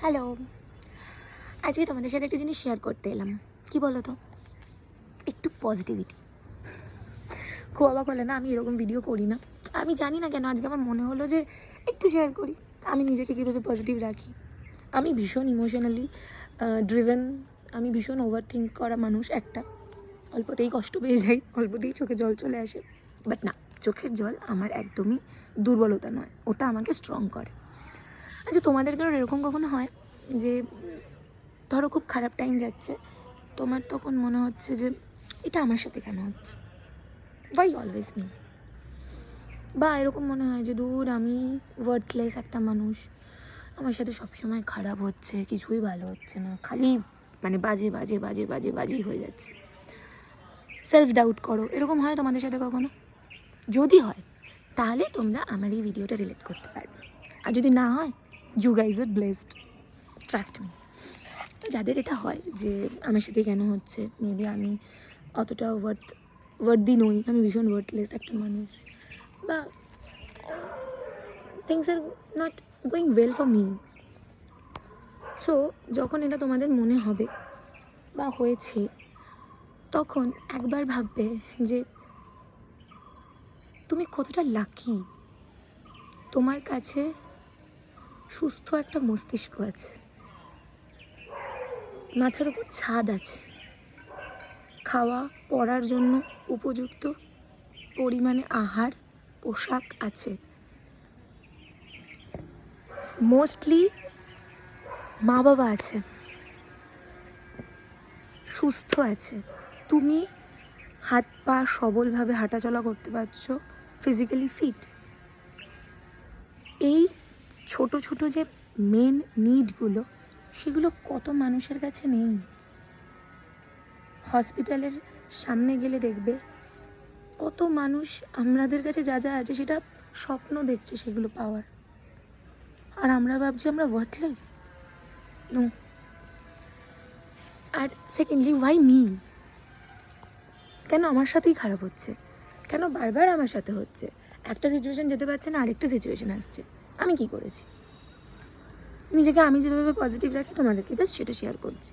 Hello, আজকে তোমাদের সাথে একটা জিনিস শেয়ার করতে এলাম। কি বলো তো, একটু পজিটিভিটি। খুব অবাক হলে না, আমি এরকম ভিডিও করি না। আমি জানি না কেন আজকে আমার মনে হলো যে একটু শেয়ার করি আমি নিজেকে কীভাবে পজিটিভ রাখি। আমি ভীষণ ইমোশনালি ড্রিভেন, আমি ভীষণ ওভার থিঙ্ক করা মানুষ একটা। অল্পতেই কষ্ট পেয়ে যাই, অল্পতেই চোখে জল চলে আসে। বাট না, চোখের জল আমার একদমই দুর্বলতা নয়, ওটা আমাকে স্ট্রং করে। আচ্ছা, তোমাদের কারণ এরকম কখনো হয় যে ধরো খুব খারাপ টাইম যাচ্ছে, তোমার তখন মনে হচ্ছে যে এটা আমার সাথে কেন হচ্ছে, ওয়াই অলওয়েজ মি? বা এরকম মনে হয় যে দূর, আমি ওয়ার্থলেস একটা মানুষ, আমার সাথে সবসময় খারাপ হচ্ছে, কিছুই ভালো হচ্ছে না, খালি মানে বাজে বাজে বাজে বাজে বাজেই হয়ে যাচ্ছে। সেলফ ডাউট করো, এরকম হয় তোমাদের সাথে কখনো? যদি হয় তাহলে তোমরা আমার এই ভিডিওটা রিলেট করতে পারবে, আর যদি না হয়, you guys are blessed, trust me. তো যাদের এটা হয় যে আমার সাথে কেন হচ্ছে, মেবি আমি অতটা ওয়ার্থি নই, আমি ভীষণ ওয়ার্থলেস একটা মানুষ, বা things are not going well for me. So যখন এটা তোমাদের মনে হবে বা হয়েছে, তখন একবার ভাববে যে তুমি কতটা লাকি, তোমার কাছে সুস্থ একটা মস্তিষ্ক আছে, মাথার উপর ছাদ আছে, খাওয়া পড়ার জন্য উপযুক্ত পরিমাণে আহার পোশাক আছে, মোস্টলি মা বাবা আছে, সুস্থ আছে, তুমি হাত পা সবলভাবে হাঁটাচলা করতে পারছো, ফিজিক্যালি ফিট। এই ছোট ছোট যে মেন নিডগুলো, সেগুলো কত মানুষের কাছে নেই। হসপিটালের সামনে গেলে দেখবে কত মানুষ আমাদের কাছে যা যা আছে সেটা স্বপ্ন দেখছে সেগুলো পাওয়ার, আর আমরা ভাবছি আমরা ওয়ার্থলেস। নো। আর সেকেন্ডলি, ওয়াই মি? কেন আমার সাথেই খারাপ হচ্ছে, কেন বারবার আমার সাথে হচ্ছে? একটা সিচুয়েশান যেতে পারছে না, আরেকটা সিচুয়েশান আসছে, আমি কি করেছি? নিজেকে আমি যেভাবে পজিটিভ রাখি তোমাদেরকে জাস্ট সেটা শেয়ার করছি।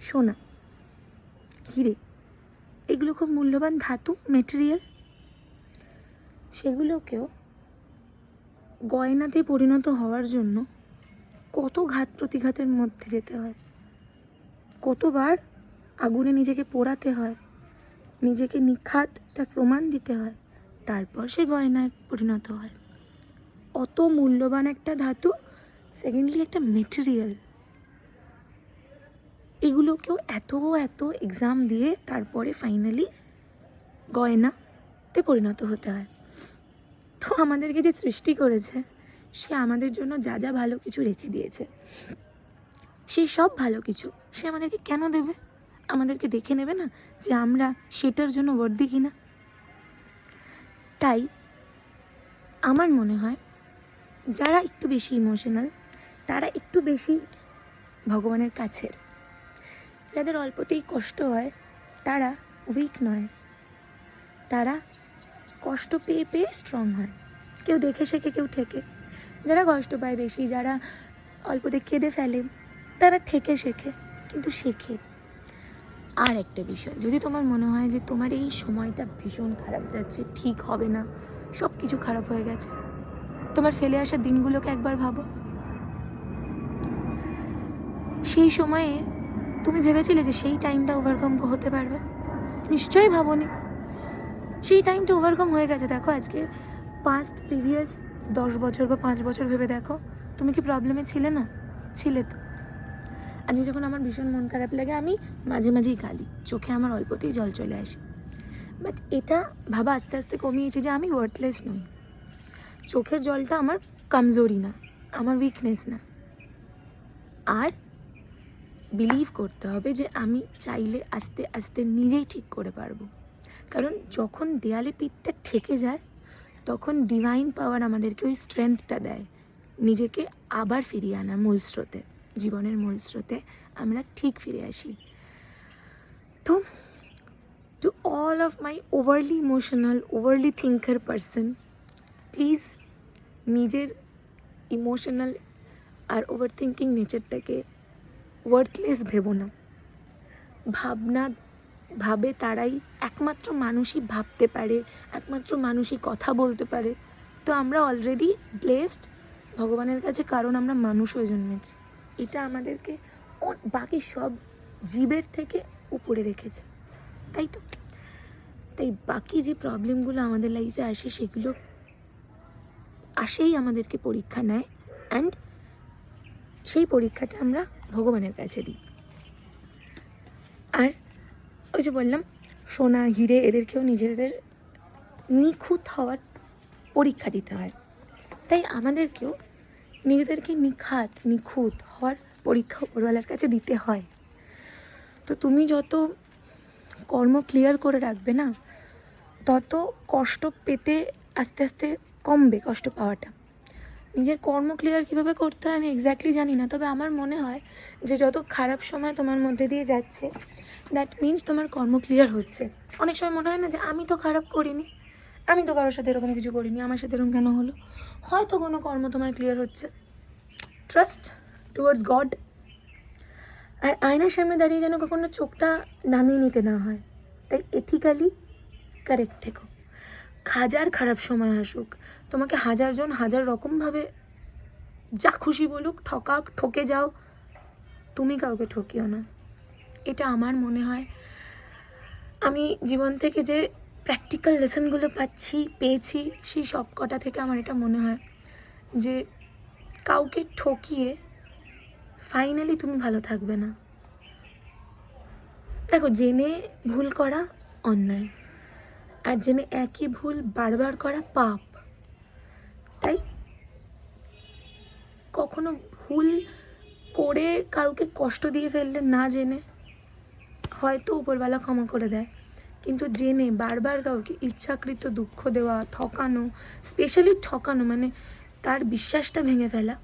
সোনা, হিরে, এগুলো খুব মূল্যবান ধাতু, মেটেরিয়াল। সেগুলোকেও গয়নাতে পরিণত হওয়ার জন্য কত ঘাত প্রতিঘাতের মধ্যে যেতে হয়, কতবার আগুনে নিজেকে পোড়াতে হয়, নিজেকে নিখাত তার প্রমাণ দিতে হয়, তারপর সে গয়নায় পরিণত হয়। অত মূল্যবান একটা ধাতু, সেকেন্ডলি একটা মেটেরিয়াল, এগুলোকেও এত এত এক্সাম দিয়ে তারপরে ফাইনালি গয়নাতে পরিণত হতে হয়। তো আমাদেরকে যে সৃষ্টি করেছে, সে আমাদের জন্য যা যা ভালো কিছু রেখে দিয়েছে, সেই সব ভালো কিছু সে আমাদেরকে কেন দেবে? আমাদেরকে দেখে নেবে না যে আমরা সেটার জন্য ওয়ার্থি কিনা? তাই আমার মনে হয় যারা একটু বেশি ইমোশনাল, তারা একটু বেশি ভগবানের কাছের। যাদের অল্পতেই কষ্ট হয়, তারা উইক নয়, তারা কষ্ট পেয়ে পেয়ে স্ট্রং হয়। কেউ দেখে শেখে, কেউ ঠেকে। যারা কষ্ট পায় বেশি, যারা অল্পতে কেঁদে ফেলে, তারা ঠেকে শেখে, কিন্তু শেখে। আর একটা বিষয়, যদি তোমার মনে হয় যে তোমার এই সময়টা ভীষণ খারাপ যাচ্ছে, ঠিক হবে না, সব কিছু খারাপ হয়ে গেছে, তোমার ফেলে আসা দিনগুলোকে একবার ভাবো। সেই সময়ে তুমি ভেবেছিলে যে সেই টাইমটা ওভারকাম হতে পারবে? নিশ্চয়ই ভাবোনি। সেই টাইমটা ওভারকাম হয়ে গেছে। দেখো আজকে প্রিভিয়াস 10 বছর বা 5 বছর ভেবে দেখো, তুমি কি প্রবলেমে ছিলে না? ছিলে তো। আজকে যখন আমার ভীষণ মন খারাপ লাগে, আমি মাঝে মাঝেই কাঁদি, চোখে আমার অল্পতেই জল চলে আসে। বাট এটা ভাবা আস্তে আস্তে কমিয়েছি যে আমি ওয়ার্থলেস নই। চোখের জলটা আমার কমজোরি না, আমার উইকনেস না। আর বিলিভ করতে হবে যে আমি চাইলে আস্তে আস্তে নিজেই ঠিক করে পারবো। কারণ যখন দেয়ালে পিঠটা ঠেকে যায়, তখন ডিভাইন পাওয়ার আমাদেরকে ওই স্ট্রেংথটা দেয় নিজেকে আবার ফিরিয়ে আনার মূল স্রোতে, জীবনের মূল স্রোতে আমরা ঠিক ফিরে আসি। তো to all of my overly emotional, overlay thinker person, please নিজের ইমোশনাল আর ওভার থিঙ্কিং নেচারটাকে ওয়ার্থলেস ভেবো না। ভাবে তারাই, একমাত্র মানুষই ভাবতে পারে, একমাত্র মানুষই কথা বলতে পারে। তো আমরা অলরেডি ব্লেসড ভগবানের কাছে, কারণ আমরা মানুষ হয়ে জন্মেছি। এটা আমাদেরকে বাকি সব জীবের থেকে উপরে রেখেছে, তাই তো? তাই বাকি যে প্রবলেমগুলো আমাদের লাইফে আসে, সেগুলো আসেই আমাদেরকে পরীক্ষা নেয়, অ্যান্ড সেই পরীক্ষাটা আমরা ভগবানের কাছে দিই। আর ওই যে বললাম, সোনা হিরে এদেরকেও নিজেদের নিখুঁত হওয়ার পরীক্ষা দিতে হয়, তাই আমাদেরকেও নিজেদেরকে নিখুঁত হওয়ার পরীক্ষা উপরওয়ালার কাছে দিতে হয়। তো তুমি যত কর্ম ক্লিয়ার করে রাখবে না, তত কষ্ট পেতে আস্তে আস্তে কমবে, কষ্ট পাওয়াটা। নিজের কর্ম ক্লিয়ার কীভাবে করতে হয় আমি এক্স্যাক্টলি জানি না, তবে আমার মনে হয় যে যত খারাপ সময় তোমার মধ্যে দিয়ে যাচ্ছে, দ্যাট মিনস তোমার কর্ম ক্লিয়ার হচ্ছে। অনেক সময় মনে হয় না যে আমি তো খারাপ করিনি, আমি তো কারোর সাথে এরকম কিছু করিনি, আমার সাথে এরকম কেন হলো? হয়তো কোনো কর্ম তোমার ক্লিয়ার হচ্ছে। Trust towards god. আর আয়নার সামনে দাঁড়িয়ে যেন কখনো চোখটা নামিয়ে নিতে না হয়, তাই এথিক্যালি কারেক্ট থেকো। হাজার খারাপ সময় আসুক, তোমাকে হাজারজন হাজার রকমভাবে যা খুশি বলুক, ঠকে যাও, তুমি কাউকে ঠকিও না। এটা আমার মনে হয়। আমি জীবন থেকে যে প্র্যাকটিক্যাল লেসনগুলো পেয়েছি, সেই সব কটা থেকে আমার এটা মনে হয় যে কাউকে ঠকিয়ে ফাইনালি তুমি ভালো থাকবে না। দেখো, জেনে ভুল করা অন্যায়, আর জেনে একই ভুল বারবার করা পাপ। তাই কখনো ভুল করে কাউকে কষ্ট দিয়ে ফেললে না জেনে, হয়তো উপরওয়ালা ক্ষমা করে দেয়, কিন্তু জেনে বারবার কাউকে ইচ্ছাকৃত দুঃখ দেওয়া, ঠকানো, স্পেশালি ঠকানো মানে তার বিশ্বাসটা ভেঙে ফেলা,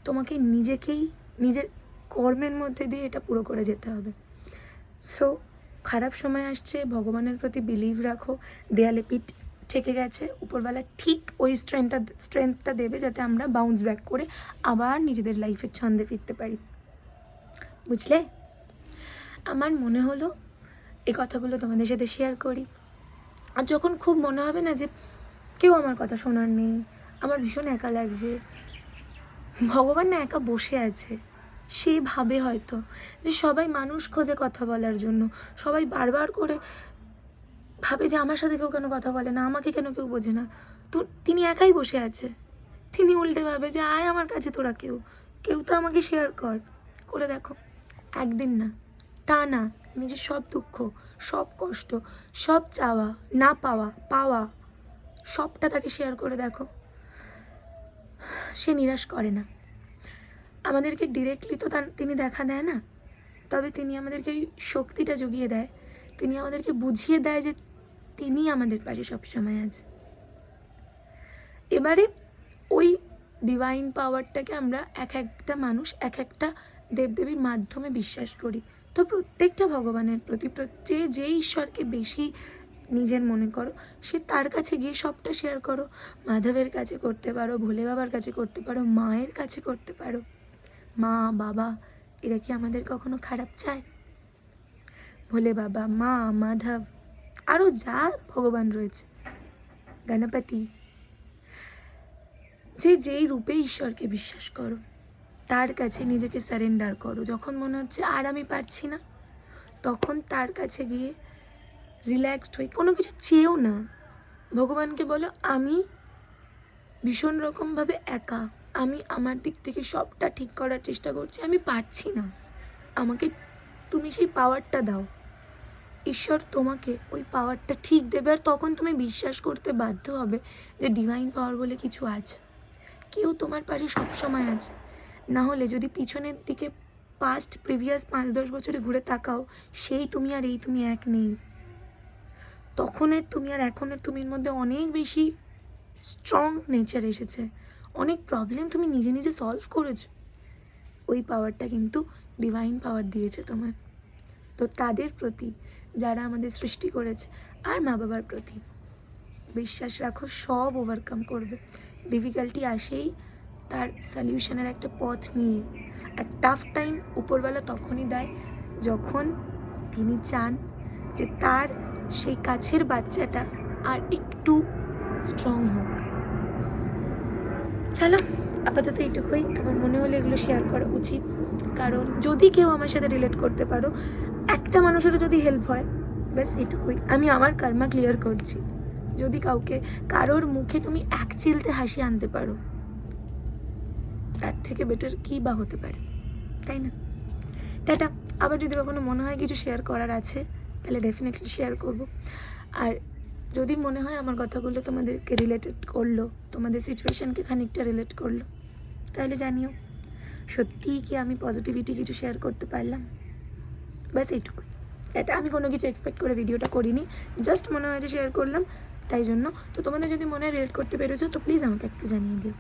তোমাকে নিজের কর্মের মধ্যে দিয়ে এটা পুরো করে যেতে হবে। সো খারাপ সময় আসছে, ভগবানের প্রতি বিলিভ রাখো। দেয়ালে পিঠ ঠেকে গেছে, উপরওয়ালা ঠিক ওই স্ট্রেংথটা দেবে যাতে আমরা বাউন্স ব্যাক করে আবার নিজেদের লাইফের ছন্দে ফিরতে পারি। বুঝলে? আমার মনে হলো এই কথাগুলো তোমাদের সাথে শেয়ার করি। আর যখন খুব মনে হবে না যে কেউ আমার কথা শোনার নেই, আমার ভীষণ একা লাগছে, ভগবান না একা বসে আছে, সে ভাবে হয়তো যে সবাই মানুষ খোঁজে কথা বলার জন্য, সবাই বারবার করে ভাবে যে আমার সাথে কেউ কেন কথা বলে না, আমাকে কেন কেউ বোঝে না। তো তিনি একাই বসে আছে, তিনি উল্টে ভাবে যে আয় আমার কাছে তোরা, কেউ তো আমাকে শেয়ার করে দেখো। একদিন না, টানা নিজের সব দুঃখ, সব কষ্ট, সব চাওয়া না পাওয়া সবটা তাকে শেয়ার করে দেখো, সে নিরাশ করে না। আমাদেরকে ডিরেক্টলি তো তিনি দেখা দেয় না, তবে তিনি আমাদেরকে ওই শক্তিটা জুগিয়ে দেয়, তিনি আমাদেরকে বুঝিয়ে দেয় যে তিনি আমাদের পাশে সবসময় আছে। এবারে ওই ডিভাইন পাওয়ারটাকে আমরা একটা মানুষ একটা দেবদেবীর মাধ্যমে বিশ্বাস করি। তো প্রত্যেকটা ভগবানের প্রতি যে ঈশ্বরকে বেশি নিজের মনে করো, সে তার কাছে গিয়ে সবটা শেয়ার করো। মাধবের কাছে করতে পারো, ভোলে বাবার কাছে করতে পারো, মায়ের কাছে করতে পারো। মা বাবা এরা কি আমাদের কখনো খারাপ চায়? ভোলে বাবা, মা, মাধব, আরও যা ভগবান রয়েছে, গণপতি, যেই রূপে ঈশ্বরকে বিশ্বাস করো, তার কাছে নিজেকে সারেন্ডার করো। যখন মনে হচ্ছে আর আমি পারছি না, তখন তার কাছে গিয়ে রিল্যাক্সড হয়ে কোনো কিছু চেয়েও না, ভগবানকে বলো আমি ভীষণ রকমভাবে একা, আমি আমার দিক থেকে সবটা ঠিক করার চেষ্টা করছি, আমি পারছি না, আমাকে তুমি সেই পাওয়ারটা দাও। ঈশ্বর তোমাকে ওই পাওয়ারটা ঠিক দেবে, আর তখন তুমি বিশ্বাস করতে বাধ্য হবে যে ডিভাইন পাওয়ার বলে কিছু আছে, কেউ তোমার পাশে সবসময় আছে। না হলে যদি পিছনের দিকে প্রিভিয়াস 5-10 বছরে ঘুরে তাকাও, সেই তুমি আর এই তুমি এক নেই। তখনের তুমি আর এখনের তুমির মধ্যে অনেক বেশি স্ট্রং নেচার এসেছে, অনেক প্রবলেম তুমি নিজে সলভ করেছো। ওই পাওয়ারটা কিন্তু ডিভাইন পাওয়ার দিয়েছে তোমায়। তো তাদের প্রতি, যারা আমাদের সৃষ্টি করেছে, আর মা বাবার প্রতি বিশ্বাস রাখো, সব ওভারকাম করবে। ডিফিকাল্টি আসেই, তার সলিউশনের একটা পথ নিয়ে। আর টাফ টাইম উপরওয়ালা তখনই দেয় যখন তিনি চান যে তার সেই কাছের বাচ্চাটা আর একটু স্ট্রং হোক। চলো আপাতত এইটুকুই। আমার মনে হলো এগুলো শেয়ার করা উচিত, কারণ যদি কেউ আমার সাথে রিলেট করতে পারো, একটা মানুষেরও যদি হেল্প হয়, ব্যাস এটুকুই। আমি আমার কর্মা ক্লিয়ার করছি। যদি কারোর মুখে তুমি এক চিলতে হাসি আনতে পারো, তার থেকে বেটার কী বা হতে পারে, তাই না? টাটা। আবার যদি কখনো মনে হয় কিছু শেয়ার করার আছে তাহলে ডেফিনেটলি শেয়ার করব। আর যদি মনে হয় আমার কথাগুলো তোমাদেরকে রিলেটেড করলো, তোমাদের সিচুয়েশানকে খানিকটা রিলেট করলো, তাহলে জানিও। সত্যিই কি আমি পজিটিভিটি কিছু শেয়ার করতে পারলাম? ব্যাস এইটুকুই। এটা আমি কোনো কিছু এক্সপেক্ট করে ভিডিওটা করিনি, জাস্ট মনে হয় যে শেয়ার করলাম, তাই জন্য। তো তোমাদের যদি মনে হয় রিলেট করতে পেরেছো তো প্লিজ আমাকে একটু জানিয়ে দিও।